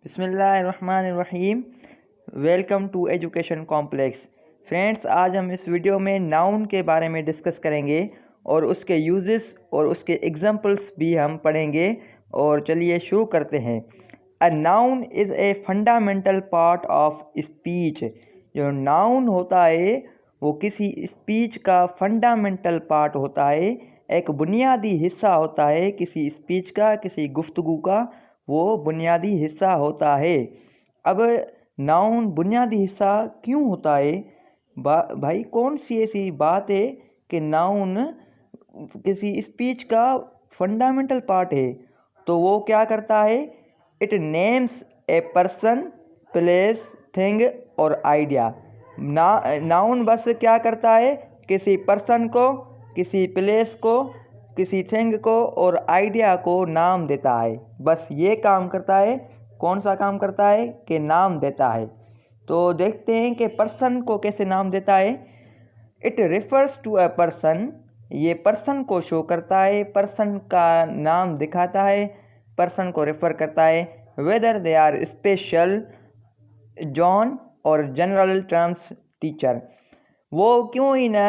बिस्मिल्लाहिर्रहमानिर्रहीम। Welcome to education complex. Friends, आज हम इस वीडियो में नाउन के बारे में डिस्कस करेंगे और उसके यूजेस और उसके एग्जांपल्स भी हम पढ़ेंगे। और चलिए शुरू करते हैं। A noun is a fundamental part of speech. जो नाउन होता है वो किसी स्पीच का फंडामेंटल पार्ट होता है, एक बुनियादी हिस्सा होता है किसी स्पीच का, किसी गुफ्तगू का वो बुनियादी हिस्सा होता है। अब नाउन बुनियादी हिस्सा क्यों होता है? भाई कौन सी ऐसी बात है कि नाउन किसी स्पीच का फंडामेंटल पार्ट है? तो वो क्या करता है? It names a person, place, thing और आइडिया। नाउन बस क्या करता है? किसी पर्सन को, किसी प्लेस को, किसी थिंग को और आइडिया को नाम देता है। बस ये काम करता है। कौन सा काम करता है? कि नाम देता है। तो देखते हैं कि पर्सन को कैसे नाम देता है। It refers to a person. ये पर्सन को शो करता है, पर्सन का नाम दिखाता है, पर्सन को रेफर करता है। Whether they are special, John और जनरल टर्म्स टीचर। वो क्यों ही ना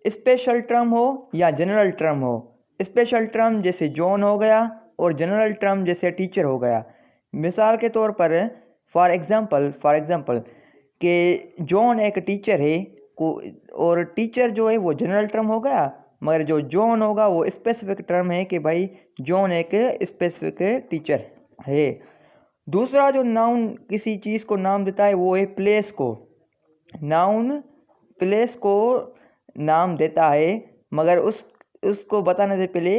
स्पेशल टर्म हो या जनरल टर्म हो। स्पेशल टर्म जैसे जॉन हो गया और जनरल टर्म जैसे टीचर हो गया। मिसाल के तौर पर फॉर एग्ज़ाम्पल कि जॉन एक टीचर है और टीचर जो है वो जनरल टर्म हो गया, मगर जो जॉन होगा वो स्पेसिफिक टर्म है कि भाई जॉन एक स्पेसिफिक टीचर है। दूसरा जो नाउन किसी चीज़ को नाम देता है वो है प्लेस को। नाउन प्लेस को नाम देता है, मगर उसको बताने से पहले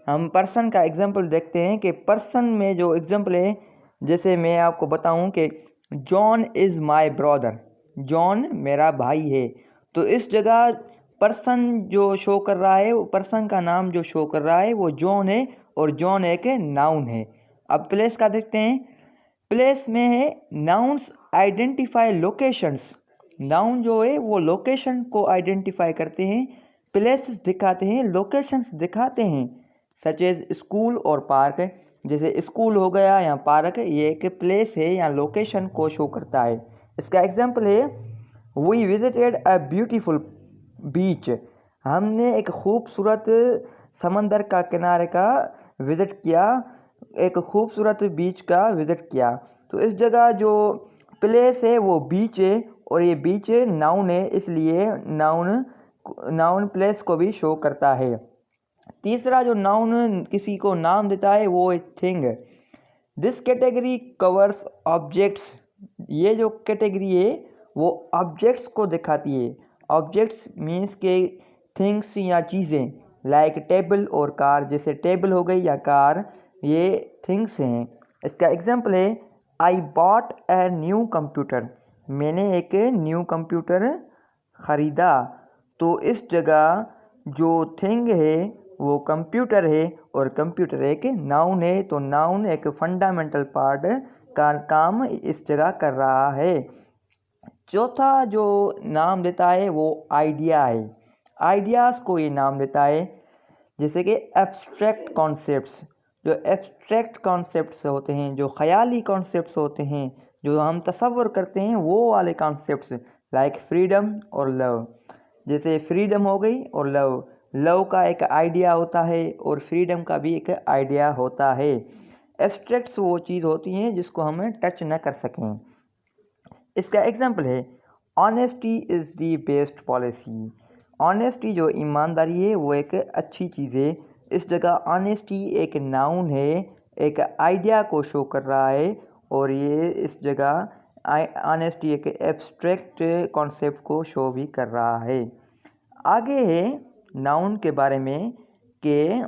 हम पर्सन का एग्जांपल देखते हैं कि पर्सन में जो एग्जांपल है, जैसे मैं आपको बताऊं कि John is my brother, John मेरा भाई है। तो इस जगह पर्सन जो शो कर रहा है, वो पर्सन का नाम जो शो कर रहा है वो जॉन है और जॉन एक नाउन है। अब प्लेस का देखते हैं। प्लेस में है नाउन्स आइडेंटिफाई लोकेशंस। नाउन जो है वो लोकेशन को आइडेंटिफाई करते हैं, प्लेसेस दिखाते हैं, लोकेशंस दिखाते हैं। सच एज स्कूल और पार्क। जैसे स्कूल हो गया या पार्क, ये एक प्लेस है या लोकेशन को शो करता है। इसका एग्जांपल है वी विजिटेड अ ब्यूटीफुल बीच। हमने एक खूबसूरत समंदर का किनारे का विज़िट किया, एक खूबसूरत बीच का विज़िट किया। तो इस जगह जो प्लेस है वो बीच है और ये बीच नाउन है, इसलिए नाउन प्लेस को भी शो करता है। तीसरा जो नाउन किसी को नाम देता है वो है thing. This category covers objects. ये जो कैटेगरी है वो ऑब्जेक्ट्स को दिखाती है। ऑब्जेक्ट्स मीन्स के थिंग्स या चीज़ें, लाइक टेबल और कार। जैसे टेबल हो गई या कार, ये थिंग्स हैं। इसका एग्जांपल है I bought a new computer. मैंने एक न्यू कंप्यूटर ख़रीदा। तो इस जगह जो थिंग है वो कंप्यूटर है और कंप्यूटर एक नाउन है। तो नाउन एक फंडामेंटल पार्ट का काम इस जगह कर रहा है। चौथा जो नाम देता है वो आइडिया है। आइडियाज़ को ये नाम देता है। जैसे कि एब्स्ट्रैक्ट कॉन्सेप्ट्स। जो एब्स्ट्रैक्ट कॉन्सेप्ट्स होते हैं, जो ख़याली कॉन्सेप्ट्स होते हैं, जो हम तसव्वुर करते हैं, वो वाले कॉन्सेप्ट्स, लाइक फ्रीडम और लव। जैसे फ्रीडम हो गई और लव। लव का एक आइडिया होता है और फ्रीडम का भी एक आइडिया होता है। एब्स्ट्रैक्ट्स वो चीज़ होती हैं जिसको हम टच न कर सकें। इसका एग्जांपल है honesty is the best policy. Honesty जो ईमानदारी है वो एक अच्छी चीज़ है। इस जगह ऑनेस्टी एक नाउन है, एक आइडिया को शो कर रहा है और ये इस जगह ऑनेस्टी एक एब्स्ट्रैक्ट कॉन्सेप्ट को शो भी कर रहा है। आगे है नाउन के बारे में कि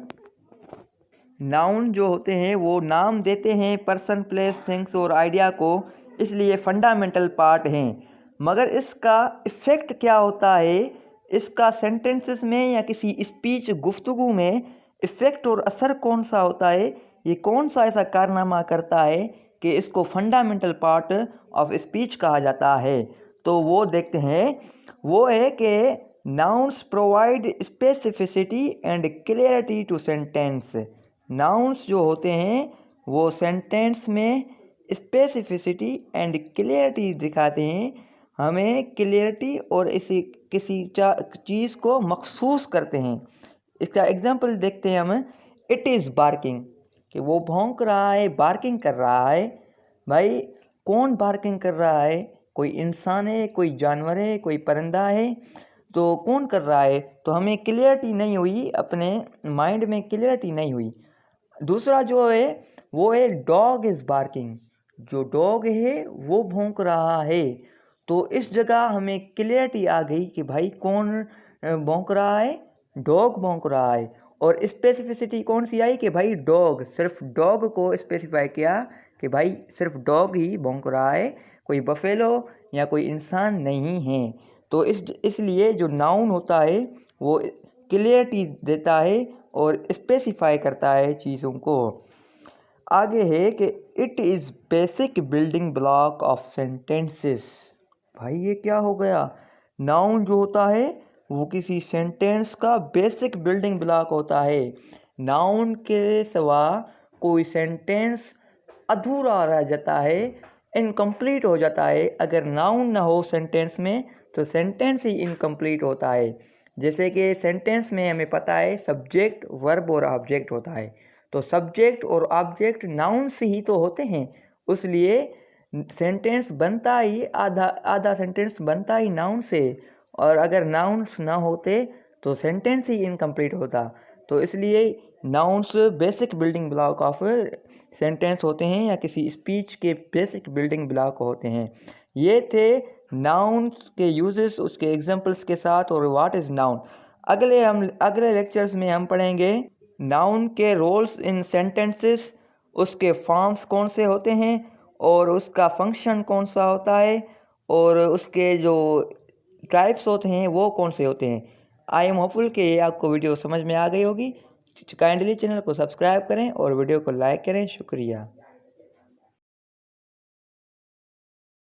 नाउन जो होते हैं वो नाम देते हैं पर्सन, प्लेस, थिंग्स और आइडिया को, इसलिए फंडामेंटल पार्ट हैं। मगर इसका इफ़ेक्ट क्या होता है? इसका सेंटेंसेस में या किसी स्पीच गुफ्तगू में इफ़ेक्ट और असर कौन सा होता है? ये कौन सा ऐसा कारनामा करता है कि इसको फंडामेंटल पार्ट ऑफ स्पीच कहा जाता है? तो वो देखते हैं। वो है कि nouns provide specificity and clarity to sentence. Nouns जो होते हैं वो सेंटेंस में स्पेसिफिसिटी एंड क्लियरिटी दिखाते हैं, हमें क्लियरिटी और इसी किसी चीज़ को मखसूस करते हैं। इसका एग्जांपल देखते हैं हम, इट इज़ बार्किंग, कि वो भौंक रहा है, बार्किंग कर रहा है। भाई कौन बार्किंग कर रहा है? कोई इंसान है, कोई जानवर है, कोई परिंदा है, तो कौन कर रहा है? तो हमें क्लियरिटी नहीं हुई, अपने माइंड में क्लियरिटी नहीं हुई। दूसरा जो है वो है डॉग इज़ बार्किंग, जो डॉग है वो भौंक रहा है। तो इस जगह हमें क्लियरिटी आ गई कि भाई कौन भौंक रहा है? डॉग भौंक रहा है। और स्पेसिफिसिटी कौन सी आई कि भाई डॉग, सिर्फ डॉग को स्पेसिफाई किया कि भाई सिर्फ डॉग ही भौंक रहा है, कोई बफेलो या कोई इंसान नहीं है। तो इसलिए जो नाउन होता है वो क्लियरिटी देता है और स्पेसिफाई करता है चीज़ों को। आगे है कि it is basic building block of sentences. भाई ये क्या हो गया? नाउन जो होता है वो किसी सेंटेंस का बेसिक बिल्डिंग ब्लॉक होता है। नाउन के सिवा कोई सेंटेंस अधूरा रह जाता है, इनकम्प्लीट हो जाता है। अगर नाउन ना हो सेंटेंस में तो सेंटेंस ही इनकम्प्लीट होता है। जैसे कि सेंटेंस में हमें पता है सब्जेक्ट, वर्ब और ऑब्जेक्ट होता है, तो सब्जेक्ट और ऑब्जेक्ट नाउन से ही तो होते हैं, इसलिए सेंटेंस बनता ही आधा सेंटेंस बनता ही नाउन से, और अगर नाउन्स ना होते तो सेंटेंस ही इनकम्प्लीट होता। तो इसलिए nouns basic building block of sentence होते हैं या किसी स्पीच के बेसिक बिल्डिंग ब्लॉक होते हैं। ये थे नाउन्स के यूजेस, उसके एग्जांपल्स के साथ, और व्हाट इज़ नाउन। अगले लेक्चर्स में हम पढ़ेंगे नाउन के रोल्स इन सेंटेंसेस, उसके फॉर्म्स कौन से होते हैं और उसका फंक्शन कौन सा होता है, और उसके जो टाइप्स होते हैं वो कौन से होते हैं। आई एम होपफुल कि ये आपको वीडियो समझ में आ गई होगी। काइंडली चैनल को सब्सक्राइब करें और वीडियो को लाइक करें। शुक्रिया।